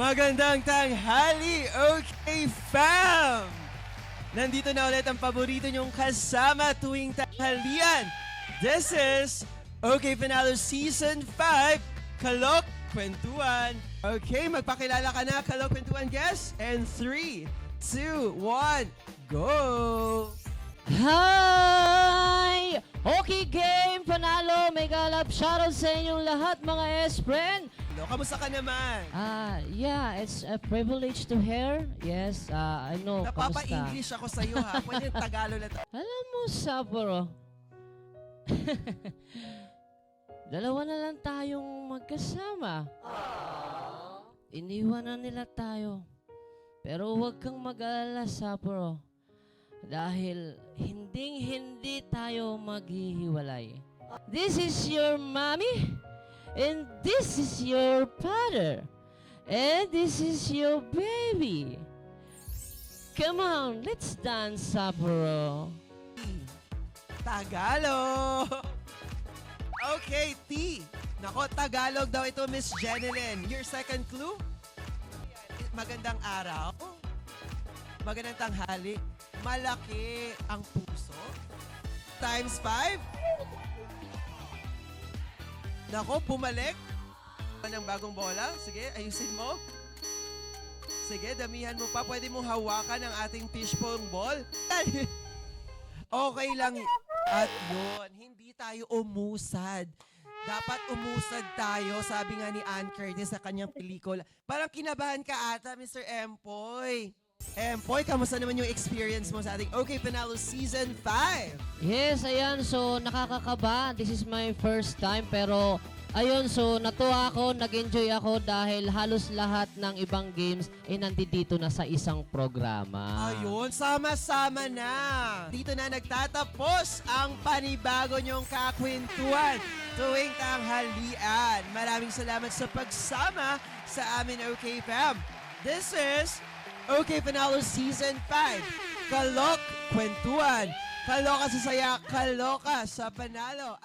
Magandang tanghali, OK fam! Nandito na ulit ang paborito niyong kasama tuwing tanghalian. This is OK Panalo Season 5, Kalok Kwentuhan. Okay, magpakilala ka na, Kalok Kwentuhan guest. And 3, 2, 1, go! Hi! Okay game, panalo, mega love shoutout sa inyong lahat mga S-friend. Hello, kamusta ka naman? Yeah, it's a privilege to hear. Yes, I know, kamusta? Napapa-English ako sa'yo ha. Pwede Tagalog na to. Alam mo, Saburo, dalawa na lang tayong magkasama. Iniwan na nila tayo. Pero huwag kang mag-alala, Saburo. Dahil hinding-hindi tayo maghihiwalay. This is your mommy, and this is your father, and this is your baby. Come on, let's dance, Saburo. Tagalog! Okay, T. Nako, Tagalog daw ito, Miss Jeneline. Your second clue? Magandang araw. Magandang tanghali. Malaki ang puso. Times 5. Nako, bumalik. Ng bagong bola. Sige, ayusin mo. Sige, damihan mo pa. Pwede mo hawakan ang ating fishbone ball. Okay lang. At yun, hindi tayo umusad. Dapat umusad tayo, sabi nga ni Ann Curtis sa kanyang pelikula. Parang kinabahan ka ata, Mr. Empoy. Empoy, kamusta naman yung experience mo sa ating OK Panalo Season 5? Yes, ayan, so nakakakaba. This is my first time, pero ayun, so natuwa ako, nag-enjoy ako dahil halos lahat ng ibang games ay nandito na sa isang programa. Ayun, sama-sama na. Dito na nagtatapos ang panibago niyong kakwentuhan tuwing tanghalian. Maraming salamat sa pagsama sa amin, OK Fam. This is OK Panalo Season 5, Kalok Kwentuhan. Kaloka sa saya, kaloka sa panalo.